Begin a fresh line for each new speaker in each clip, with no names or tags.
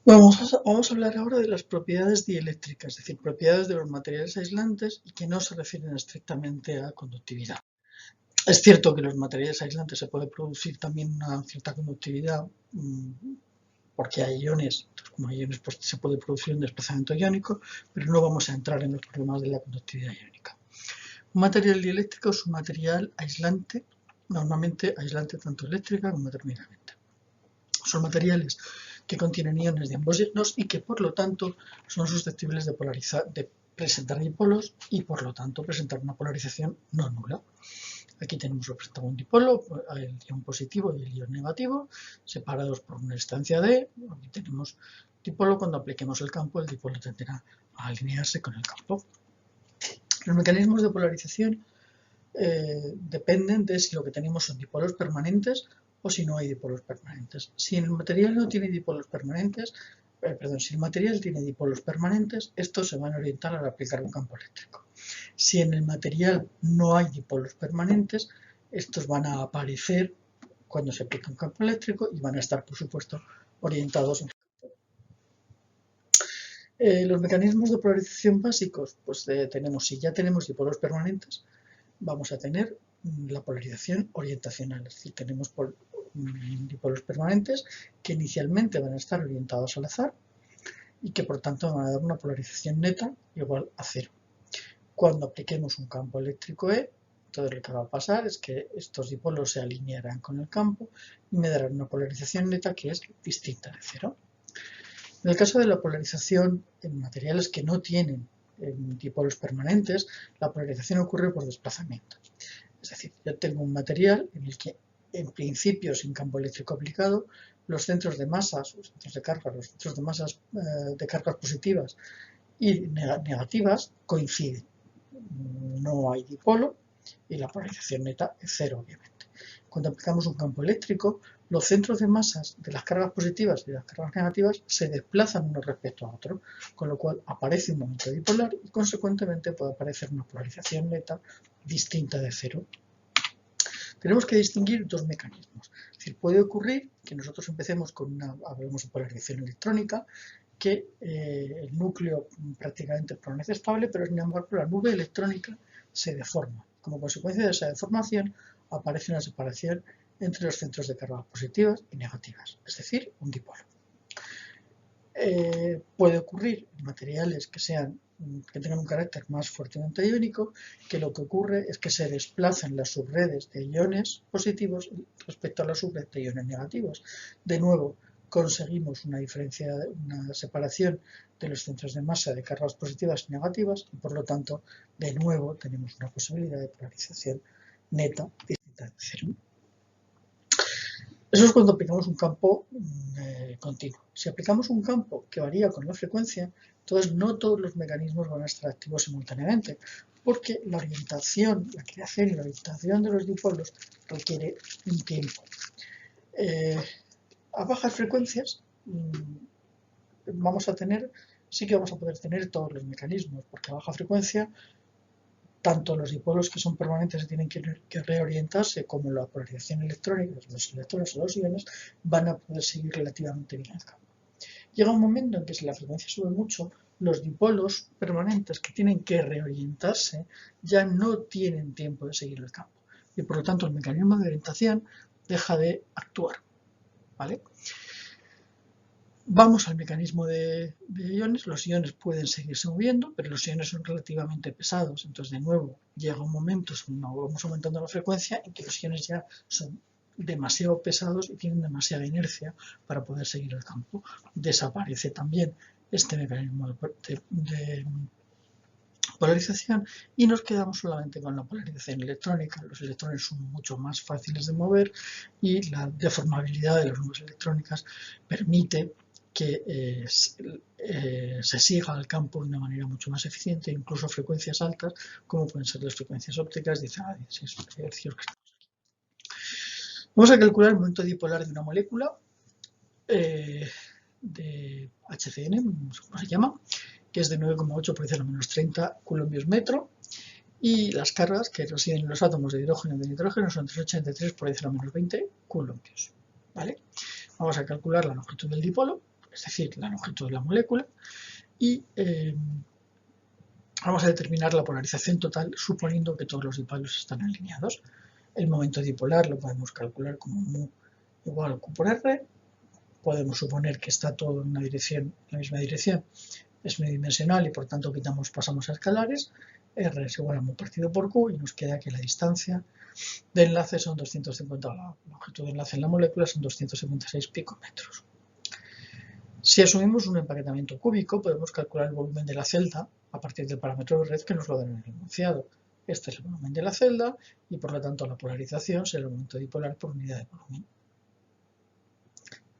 Vamos a hablar ahora de las propiedades dieléctricas, es decir, propiedades de los materiales aislantes y que no se refieren estrictamente a conductividad. Es cierto que los materiales aislantes se puede producir también una cierta conductividad porque hay iones, entonces como hay iones pues se puede producir un desplazamiento iónico, pero no vamos a entrar en los problemas de la conductividad iónica. Un material dieléctrico es un material aislante, normalmente aislante tanto eléctrica como térmicamente. Son materiales que contienen iones de ambos signos y que por lo tanto son susceptibles de presentar dipolos y por lo tanto presentar una polarización no nula. Aquí tenemos representado un dipolo, el ion positivo y el ion negativo, separados por una distancia d. Aquí tenemos dipolo, cuando apliquemos el campo, el dipolo tenderá a alinearse con el campo. Los mecanismos de polarización dependen de si lo que tenemos son dipolos permanentes o si no hay dipolos permanentes. Si el material no tiene dipolos permanentes, si el material tiene dipolos permanentes, estos se van a orientar al aplicar un campo eléctrico. Si en el material no hay dipolos permanentes, estos van a aparecer cuando se aplica un campo eléctrico y van a estar, por supuesto, orientados. Los mecanismos de polarización básicos, pues si ya tenemos dipolos permanentes, vamos a tener la polarización orientacional, es decir, tenemos dipolos permanentes que inicialmente van a estar orientados al azar y que por tanto van a dar una polarización neta igual a cero. Cuando apliquemos un campo eléctrico E, entonces lo que va a pasar es que estos dipolos se alinearán con el campo y me darán una polarización neta que es distinta de cero. En el caso de la polarización en materiales que no tienen dipolos permanentes, la polarización ocurre por desplazamiento. Es decir, yo tengo un material en el que, en principio, sin campo eléctrico aplicado, los centros de masas, los centros de carga, los centros de masas de cargas positivas y negativas coinciden. No hay dipolo y la polarización neta es cero, obviamente. Cuando aplicamos un campo eléctrico, los centros de masas de las cargas positivas y de las cargas negativas se desplazan uno respecto a otro, con lo cual aparece un momento dipolar y consecuentemente puede aparecer una polarización neta distinta de cero. Tenemos que distinguir dos mecanismos. Es decir, puede ocurrir que nosotros empecemos con hablamos de polarización electrónica, que el núcleo prácticamente permanece estable, pero sin embargo la nube electrónica se deforma. Como consecuencia de esa deformación aparece una separación entre los centros de carga positivas y negativas, es decir, un dipolo. Puede ocurrir en materiales que tengan un carácter más fuertemente iónico, que lo que ocurre es que se desplazan las subredes de iones positivos respecto a la subred de iones negativos. De nuevo, conseguimos una separación de los centros de masa de cargas positivas y negativas y por lo tanto, de nuevo, tenemos una posibilidad de polarización neta distinta de cero. Eso es cuando aplicamos un campo continuo. Si aplicamos un campo que varía con la frecuencia, entonces no todos los mecanismos van a estar activos simultáneamente, porque la orientación, la creación y la orientación de los dipolos requiere un tiempo. A bajas frecuencias sí que vamos a poder tener todos los mecanismos, porque a baja frecuencia tanto los dipolos que son permanentes tienen que reorientarse como la polarización electrónica, los electrones o los iones, van a poder seguir relativamente bien el campo. Llega un momento en que si la frecuencia sube mucho, los dipolos permanentes que tienen que reorientarse ya no tienen tiempo de seguir el campo y por lo tanto el mecanismo de orientación deja de actuar, ¿vale? Vamos al mecanismo de iones. Los iones pueden seguirse moviendo, pero los iones son relativamente pesados. Entonces, de nuevo, llega un momento, vamos aumentando la frecuencia, en que los iones ya son demasiado pesados y tienen demasiada inercia para poder seguir el campo. Desaparece también este mecanismo de polarización y nos quedamos solamente con la polarización electrónica. Los electrones son mucho más fáciles de mover y la deformabilidad de las nubes electrónicas permite que se siga al campo de una manera mucho más eficiente, incluso a frecuencias altas, como pueden ser las frecuencias ópticas de 16 Hz. Vamos a calcular el momento dipolar de una molécula de HCN, no sé cómo se llama, que es de 9,8 por 10⁻30 coulombios metro, y las cargas que residen en los átomos de hidrógeno y de nitrógeno son 383 por 10⁻20 coulombios. ¿Vale? Vamos a calcular la longitud del dipolo. es decir, la longitud de la molécula, y vamos a determinar la polarización total suponiendo que todos los dipolos están alineados. El momento dipolar lo podemos calcular como mu igual a Q por R. Podemos suponer que está todo en una dirección, en la misma dirección, es unidimensional y por tanto pasamos a escalares. R es igual a mu partido por Q y nos queda que la distancia de enlace son 250, la longitud de enlace en la molécula son 256 picometros. Si asumimos un empaquetamiento cúbico, podemos calcular el volumen de la celda a partir del parámetro de red que nos lo dan en el enunciado. Este es el volumen de la celda y por lo tanto la polarización será el momento dipolar por unidad de volumen.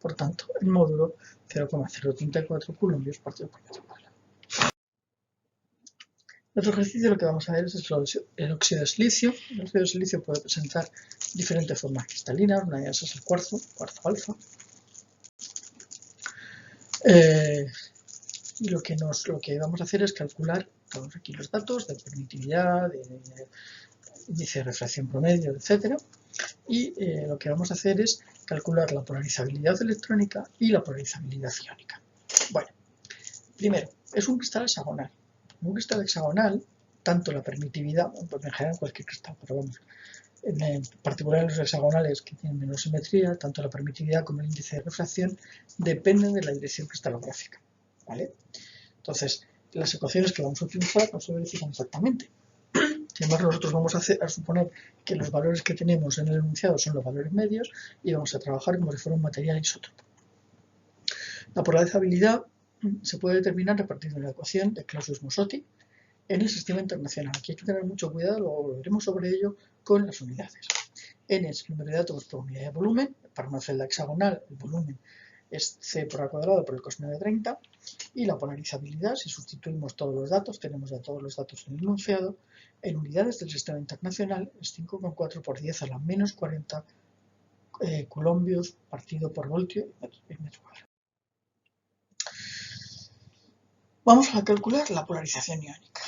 Por tanto, el módulo 0,034 coulombios partido por metro cuadrado. En otro ejercicio lo que vamos a ver es el óxido de silicio. El óxido de silicio puede presentar diferentes formas cristalinas, una de ellas es el cuarzo alfa. Y lo que vamos a hacer es calcular todos aquí los datos de permitividad, de índice de refracción promedio, etc. Y lo que vamos a hacer es calcular la polarizabilidad electrónica y la polarizabilidad iónica. Bueno, primero, es un cristal hexagonal. En un cristal hexagonal, tanto la permitividad, pues en general cualquier cristal, pero vamos, en particular los hexagonales que tienen menos simetría, tanto la permitividad como el índice de refracción dependen de la dirección cristalográfica, ¿vale? Entonces, las ecuaciones que vamos a utilizar no se verifican exactamente. Sin embargo, nosotros vamos a suponer que los valores que tenemos en el enunciado son los valores medios y vamos a trabajar como si fuera un material isótopo. La polarizabilidad se puede determinar a partir de la ecuación de Clausius-Mosotti en el sistema internacional. Aquí hay que tener mucho cuidado, luego veremos sobre ello con las unidades. N es el número de átomos por unidad de volumen. Para una celda hexagonal, el volumen es C por A cuadrado por el coseno de 30. Y la polarizabilidad, si sustituimos todos los datos, tenemos ya todos los datos en el enunciado, en unidades del sistema internacional es 5,4 por 10 a la menos 40 coulombios partido por voltio y metro cuadrado. Vamos a calcular la polarización iónica.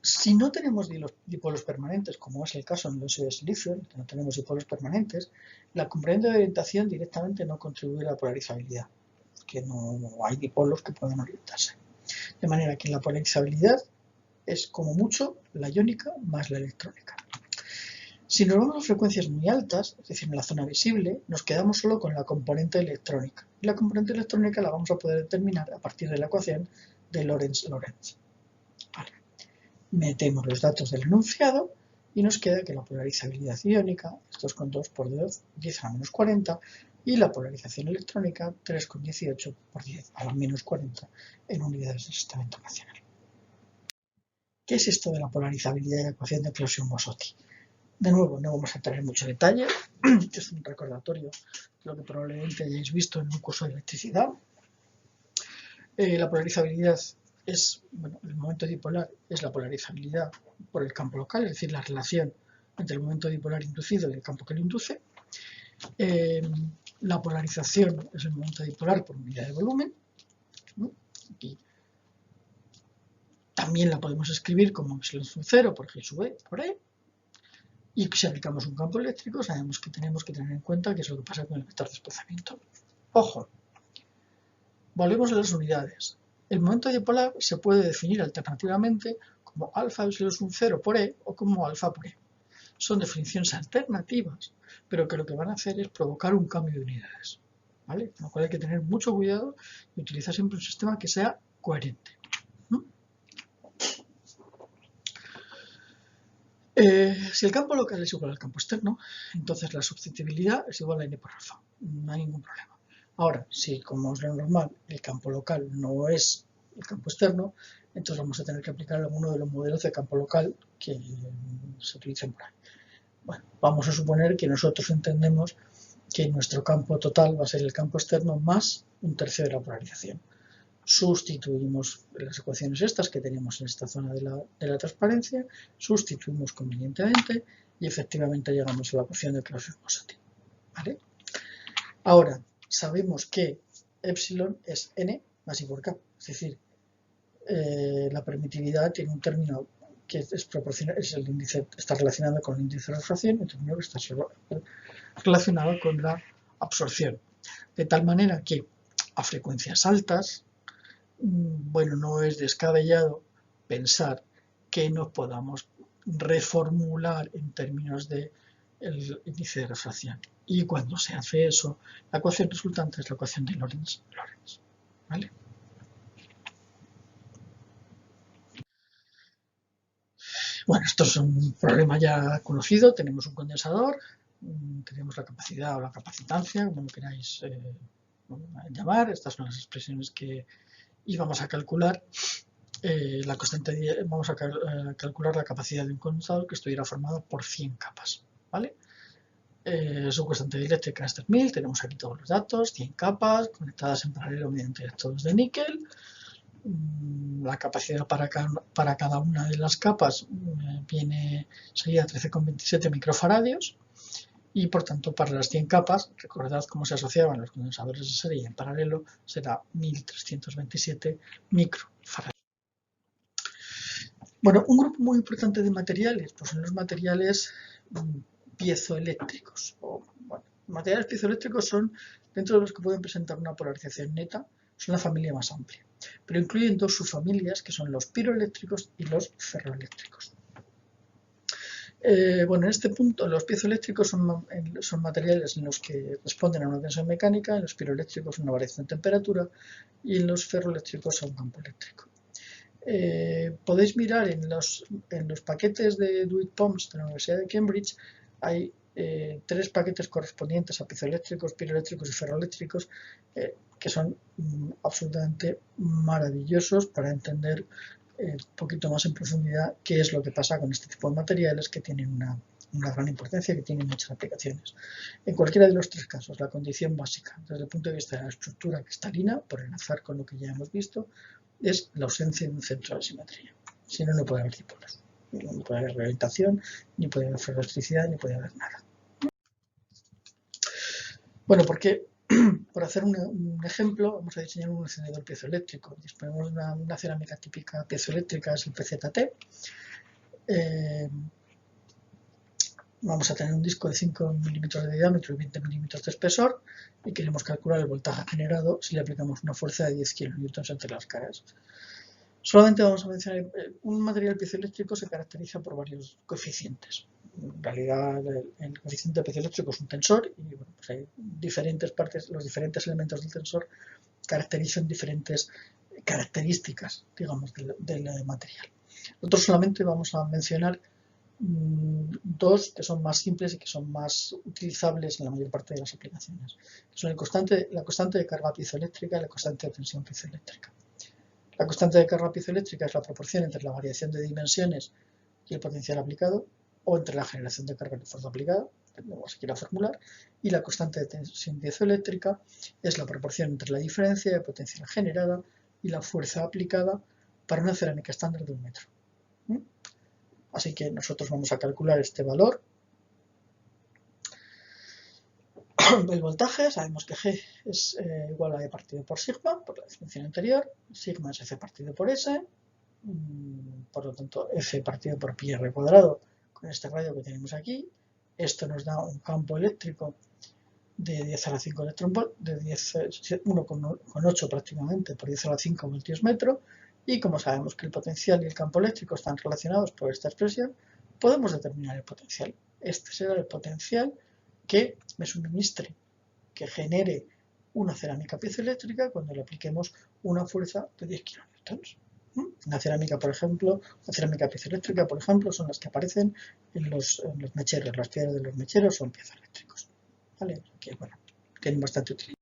Si no tenemos dipolos permanentes, como es el caso en el óxido de silicio, que no tenemos dipolos permanentes, la componente de orientación directamente no contribuye a la polarizabilidad, porque no hay dipolos que puedan orientarse. De manera que la polarizabilidad es como mucho la iónica más la electrónica. Si nos vamos a frecuencias muy altas, es decir, en la zona visible, nos quedamos solo con la componente electrónica. Y la componente electrónica la vamos a poder determinar a partir de la ecuación de Lorentz-Lorentz. Vale. Metemos los datos del enunciado y nos queda que la polarizabilidad iónica es 2,2 por 10 a la menos 40 y la polarización electrónica 3,18 por 10 a la menos 40 en unidades del sistema internacional. ¿Qué es esto de la polarizabilidad y la ecuación de Clausius-Mosotti? De nuevo, no vamos a entrar en mucho detalle, es un recordatorio de lo que probablemente hayáis visto en un curso de electricidad. La polarizabilidad es, bueno, el momento dipolar es la polarizabilidad por el campo local, es decir, la relación entre el momento dipolar inducido y el campo que lo induce. La polarización es el momento dipolar por unidad de volumen. Aquí también la podemos escribir como epsilon sub 0 por G sub E por E. Y si aplicamos un campo eléctrico, sabemos que tenemos que tener en cuenta qué es lo que pasa con el vector de desplazamiento. Ojo, volvemos a las unidades. El momento dipolar se puede definir alternativamente como alfa epsilon sub 0 por E o como alfa por E. Son definiciones alternativas, pero que lo que van a hacer es provocar un cambio de unidades, ¿vale? Con lo cual hay que tener mucho cuidado y utilizar siempre un sistema que sea coherente. Si el campo local es igual al campo externo, entonces la susceptibilidad es igual a n por alfa. No hay ningún problema. Ahora, si como es lo normal, el campo local no es el campo externo, entonces vamos a tener que aplicar alguno de los modelos de campo local que se utilizan por ahí. Bueno, vamos a suponer que nosotros entendemos que nuestro campo total va a ser el campo externo más un tercio de la polarización. Sustituimos las ecuaciones estas que tenemos en esta zona de la transparencia, sustituimos convenientemente y efectivamente llegamos a la ecuación de Clausius-Mosotti, ¿vale? Ahora, sabemos que epsilon es n más i por k, es decir, la permitividad tiene un término que es proporcional, es el índice, está relacionado con el índice de refracción y otro término que está relacionado con la absorción. De tal manera que a frecuencias altas, bueno, no es descabellado pensar que nos podamos reformular en términos de el índice de refracción. Y cuando se hace eso, la ecuación resultante es la ecuación de Lorentz. ¿Vale? Bueno, esto es un problema ya conocido. Tenemos un condensador, tenemos la capacidad o la capacitancia, como lo queráis llamar. Estas son las expresiones que íbamos a calcular. La constante, vamos a calcular la capacidad de un condensador que estuviera formado por 100 capas. ¿Vale? Su constante dieléctrica es 3000, tenemos aquí todos los datos, 100 capas conectadas en paralelo mediante electrodos de níquel. La capacidad para cada una de las capas sería 13,27 microfaradios y por tanto para las 100 capas, recordad cómo se asociaban los condensadores de serie en paralelo, será 1327 microfaradios. Bueno, un grupo muy importante de materiales, pues son los materiales piezoeléctricos. Materiales piezoeléctricos son, dentro de los que pueden presentar una polarización neta, son la familia más amplia, pero incluyen dos subfamilias que son los piroeléctricos y los ferroeléctricos. Bueno, en este punto los piezoeléctricos son materiales en los que responden a una tensión mecánica, en los piroeléctricos una variación de temperatura y en los ferroeléctricos a un campo eléctrico. Podéis mirar en los paquetes de DuitPoms de la Universidad de Cambridge, hay 3 paquetes correspondientes a piezoeléctricos, piroeléctricos y ferroeléctricos que son absolutamente maravillosos para entender un poquito más en profundidad qué es lo que pasa con este tipo de materiales que tienen una gran importancia, que tienen muchas aplicaciones. En cualquiera de los 3 casos, la condición básica, desde el punto de vista de la estructura cristalina, por enlazar con lo que ya hemos visto, es la ausencia de un centro de simetría. Si no, no puede haber dipolos. No puede haber orientación, ni puede haber ferroelectricidad, ni puede haber nada. Bueno, porque por hacer un ejemplo, vamos a diseñar un encendedor piezoeléctrico. Disponemos de una cerámica típica piezoeléctrica, es el PZT. Vamos a tener un disco de 5 milímetros de diámetro y 20 milímetros de espesor y queremos calcular el voltaje generado si le aplicamos una fuerza de 10 kilonewtons entre las caras. Solamente vamos a mencionar, un material piezoeléctrico se caracteriza por varios coeficientes. En realidad el coeficiente piezoeléctrico es un tensor y bueno, pues hay diferentes partes, los diferentes elementos del tensor caracterizan diferentes características, digamos, del material. Nosotros solamente vamos a mencionar 2 que son más simples y que son más utilizables en la mayor parte de las aplicaciones. Son la constante de carga piezoeléctrica y la constante de tensión piezoeléctrica. La constante de carga piezoeléctrica es la proporción entre la variación de dimensiones y el potencial aplicado, o entre la generación de carga y la fuerza aplicada, como se quiera formular, y la constante de tensión piezoeléctrica es la proporción entre la diferencia de potencial generada y la fuerza aplicada para una cerámica estándar de 1 metro. Así que nosotros vamos a calcular este valor. El voltaje, sabemos que G es igual a E partido por sigma, por la definición anterior. Sigma es F partido por S. Por lo tanto, F partido por pi r cuadrado con este radio que tenemos aquí. Esto nos da un campo eléctrico de 10 a la 5 electronvolt, de 1,8 prácticamente por 10 a la 5 voltios metro. Y como sabemos que el potencial y el campo eléctrico están relacionados por esta expresión, podemos determinar el potencial. Este será el potencial que me suministre, que genere una cerámica piezoeléctrica cuando le apliquemos una fuerza de 10 kilonewtons. Una cerámica, por ejemplo, una cerámica piezoeléctrica, por ejemplo, son las que aparecen en los mecheros. Las piedras de los mecheros son piezoeléctricos. ¿Vale? Que bueno, tienen bastante utilidad.